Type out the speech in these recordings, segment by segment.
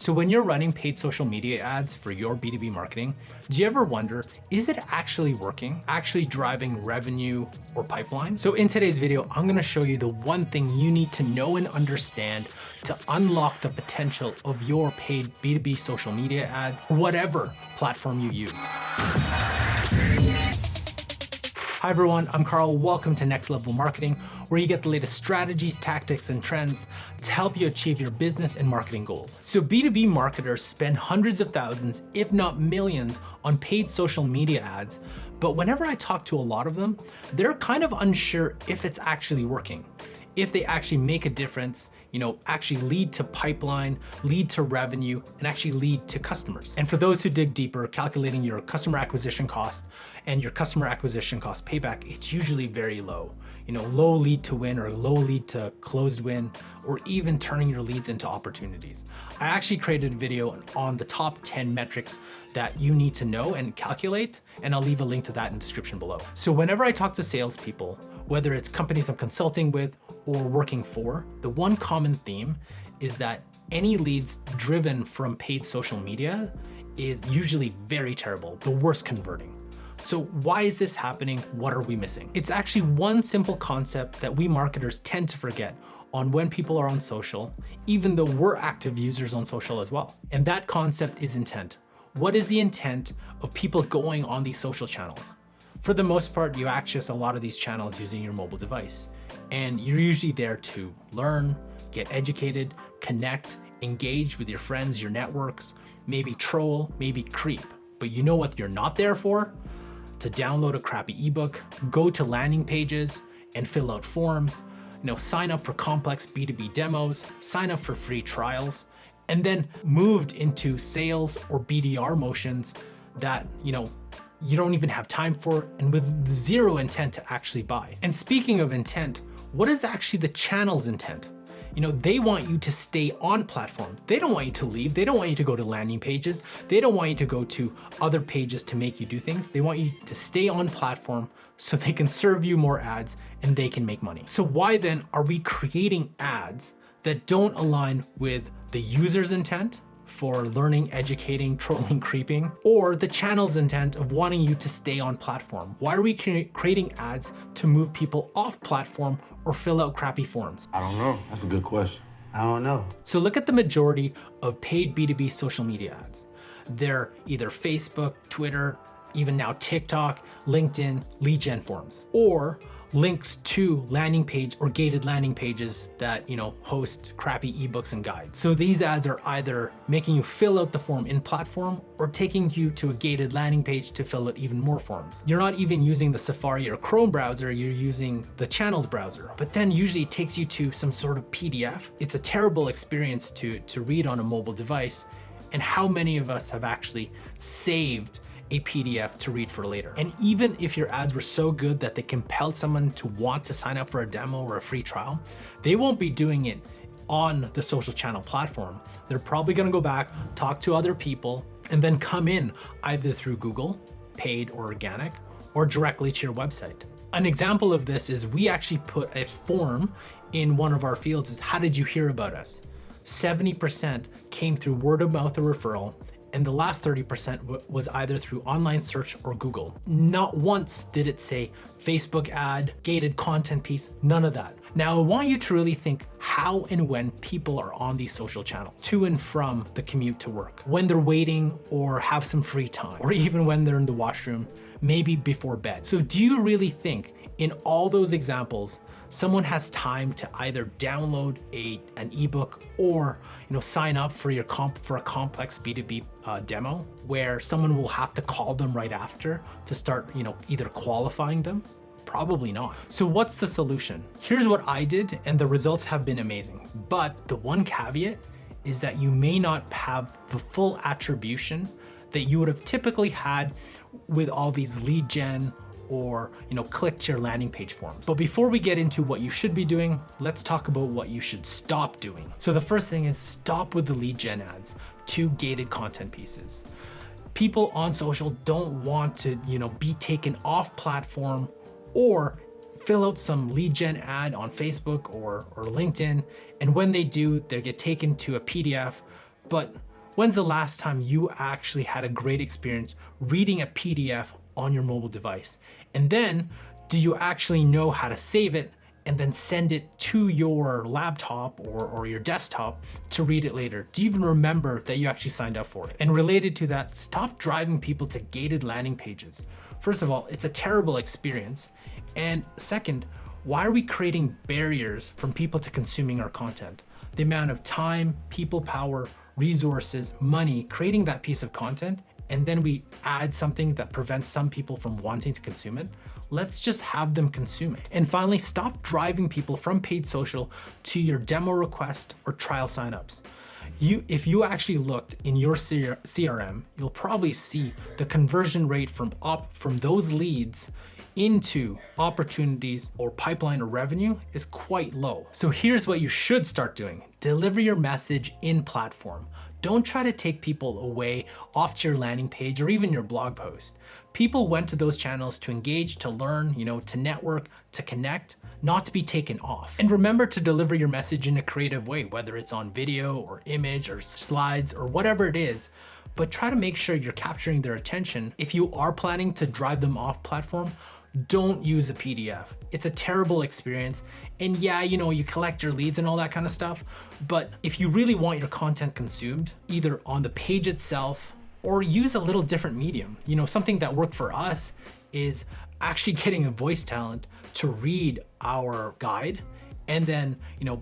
So when you're running paid social media ads for your B2B marketing, do you ever wonder, is it actually working? Actually driving revenue or pipeline? So in today's video, I'm gonna show you the one thing you need to know and understand to unlock the potential of your paid B2B social media ads, whatever platform you use. Hi everyone, I'm Carl. Welcome to Next Level Marketing, where you get the latest strategies, tactics, and trends to help you achieve your business and marketing goals. So B2B marketers spend hundreds of thousands, if not millions, on paid social media ads. But whenever I talk to a lot of them, they're kind of unsure if it's actually working, if they actually make a difference, actually lead to pipeline, lead to revenue, and actually lead to customers. And for those who dig deeper, calculating your customer acquisition cost and your customer acquisition cost payback, it's usually very low. Low lead to win or low lead to closed win, or even turning your leads into opportunities. I actually created a video on the top 10 metrics that you need to know and calculate, and I'll leave a link to that in the description below. So whenever I talk to salespeople, whether it's companies I'm consulting with or working for, the one common theme is that any leads driven from paid social media is usually very terrible, the worst converting. So why is this happening? What are we missing? It's actually one simple concept that we marketers tend to forget on when people are on social, even though we're active users on social as well. And that concept is intent. What is the intent of people going on these social channels? For the most part, you access a lot of these channels using your mobile device, and you're usually there to learn, get educated, connect, engage with your friends, your networks, maybe troll, maybe creep. But you know what you're not there for? To download a crappy ebook, go to landing pages and fill out forms, sign up for complex B2B demos, sign up for free trials, and then moved into sales or BDR motions that, you don't even have time for, and with zero intent to actually buy. And speaking of intent, what is actually the channel's intent? They want you to stay on platform. They don't want you to leave. They don't want you to go to landing pages. They don't want you to go to other pages to make you do things. They want you to stay on platform so they can serve you more ads and they can make money. So why then are we creating ads that don't align with the user's intent for learning, educating, trolling, creeping, or the channel's intent of wanting you to stay on platform? Why are we creating ads to move people off platform or fill out crappy forms? I don't know. That's a good question. I don't know. So look at the majority of paid B2B social media ads. They're either Facebook, Twitter, even now TikTok, LinkedIn, lead gen forms, or links to landing page or gated landing pages that, host crappy ebooks and guides. So these ads are either making you fill out the form in platform or taking you to a gated landing page to fill out even more forms. You're not even using the Safari or Chrome browser, you're using the channel's browser. But then usually it takes you to some sort of PDF. It's a terrible experience to read on a mobile device. And how many of us have actually saved a PDF to read for later? And even if your ads were so good that they compelled someone to want to sign up for a demo or a free trial, they won't be doing it on the social channel platform. They're probably gonna go back, talk to other people, and then come in either through Google, paid or organic, or directly to your website. An example of this is we actually put a form in one of our fields is, how did you hear about us? 70% came through word of mouth or referral, and the last 30% was either through online search or Google. Not once did it say Facebook ad, gated content piece, none of that. Now I want you to really think how and when people are on these social channels, to and from the commute to work, when they're waiting or have some free time, or even when they're in the washroom, maybe before bed. So do you really think in all those examples, someone has time to either download an ebook or sign up for a complex B2B demo where someone will have to call them right after to start either qualifying them? Probably not. So what's the solution? Here's what I did, and the results have been amazing. But the one caveat is that you may not have the full attribution that you would have typically had with all these lead gen or click to your landing page forms. But before we get into what you should be doing, let's talk about what you should stop doing. So the first thing is stop with the lead gen ads to gated content pieces. People on social don't want to be taken off platform or fill out some lead gen ad on Facebook or LinkedIn. And when they do, they get taken to a PDF. But When's the last time you actually had a great experience reading a PDF on your mobile device? And then, do you actually know how to save it and then send it to your laptop or your desktop to read it later? Do you even remember that you actually signed up for it? And related to that, stop driving people to gated landing pages. First of all, it's a terrible experience. And second, why are we creating barriers from people to consuming our content? The amount of time, people power, resources, money, creating that piece of content, and then we add something that prevents some people from wanting to consume it. Let's just have them consume it. And finally, stop driving people from paid social to your demo request or trial signups. If you actually looked in your CRM, you'll probably see the conversion rate from those leads into opportunities or pipeline or revenue is quite low. So here's what you should start doing. Deliver your message in platform. Don't try to take people away off to your landing page or even your blog post. People went to those channels to engage, to learn, to network, to connect, not to be taken off. And remember to deliver your message in a creative way, whether it's on video or image or slides or whatever it is, but try to make sure you're capturing their attention. If you are planning to drive them off platform, don't use a PDF. It's a terrible experience. And yeah, you collect your leads and all that kind of stuff. But if you really want your content consumed, either on the page itself or use a little different medium. Something that worked for us is actually getting a voice talent to read our guide and then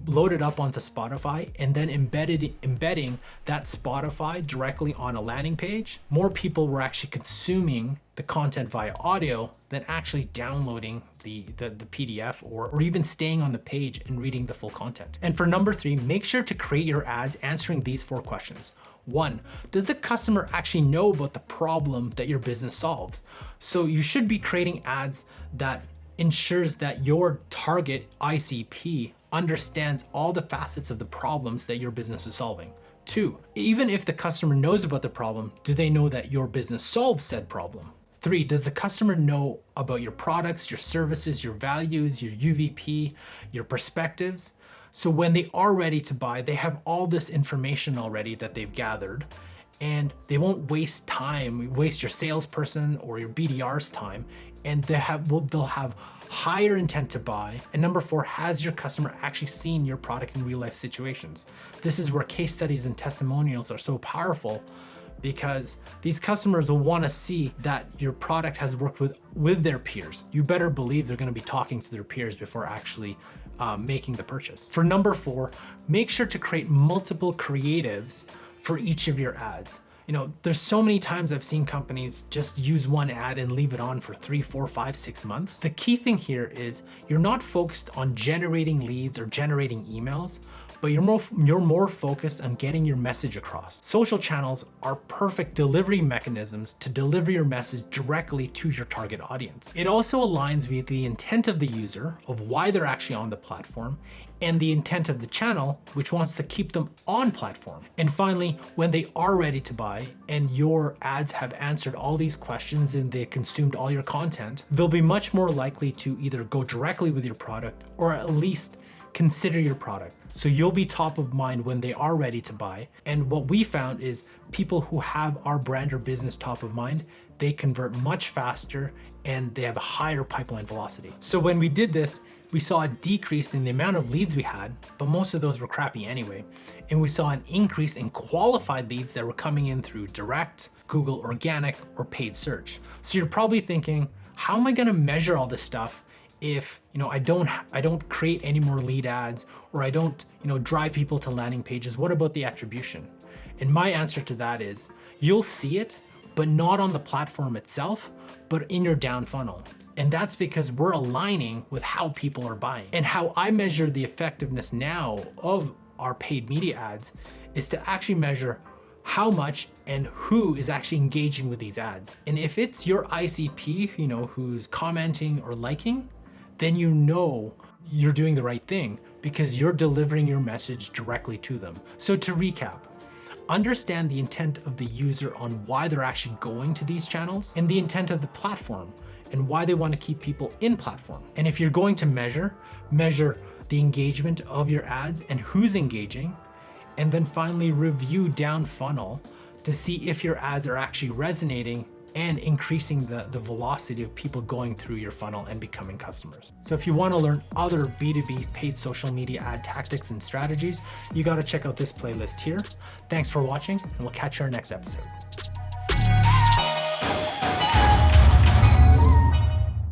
load it up onto Spotify and then embedding that Spotify directly on a landing page. More people were actually consuming the content via audio than actually downloading the PDF or even staying on the page and reading the full content. And for number 3, make sure to create your ads answering these 4 questions. 1, does the customer actually know about the problem that your business solves? So you should be creating ads that ensures that your target ICP understands all the facets of the problems that your business is solving. 2, even if the customer knows about the problem, do they know that your business solves said problem? 3, does the customer know about your products, your services, your values, your UVP, your perspectives? So when they are ready to buy, they have all this information already that they've gathered, and they won't waste your salesperson or your BDR's time, and they'll have higher intent to buy. And number 4, has your customer actually seen your product in real life situations? This is where case studies and testimonials are so powerful, because these customers will want to see that your product has worked with their peers. You better believe they're going to be talking to their peers before actually making the purchase. For number 4, make sure to create multiple creatives for each of your ads. There's so many times I've seen companies just use one ad and leave it on for 3, 4, 5, 6 months. The key thing here is you're not focused on generating leads or generating emails, but you're more focused on getting your message across. Social channels are perfect delivery mechanisms to deliver your message directly to your target audience. It also aligns with the intent of the user of why they're actually on the platform and the intent of the channel, which wants to keep them on platform. And finally, when they are ready to buy and your ads have answered all these questions and they consumed all your content, they'll be much more likely to either go directly with your product or at least consider your product. So you'll be top of mind when they are ready to buy. And what we found is people who have our brand or business top of mind, they convert much faster and they have a higher pipeline velocity. So when we did this, we saw a decrease in the amount of leads we had, but most of those were crappy anyway. And we saw an increase in qualified leads that were coming in through direct, Google organic, or paid search. So you're probably thinking, how am I gonna measure all this stuff if I don't create any more lead ads, or I don't drive people to landing pages? What about the attribution? And my answer to that is you'll see it, but not on the platform itself, but in your down funnel. And that's because we're aligning with how people are buying. And how I measure the effectiveness now of our paid media ads is to actually measure how much and who is actually engaging with these ads. And if it's your ICP, who's commenting or liking, then you're doing the right thing because you're delivering your message directly to them. So to recap, understand the intent of the user on why they're actually going to these channels and the intent of the platform and why they want to keep people in platform. And if you're going to measure the engagement of your ads and who's engaging, And then finally review down funnel to see if your ads are actually resonating and increasing the velocity of people going through your funnel and becoming customers. So if you want to learn other B2B paid social media ad tactics and strategies, you got to check out this playlist here. Thanks for watching, and we'll catch you in our next episode.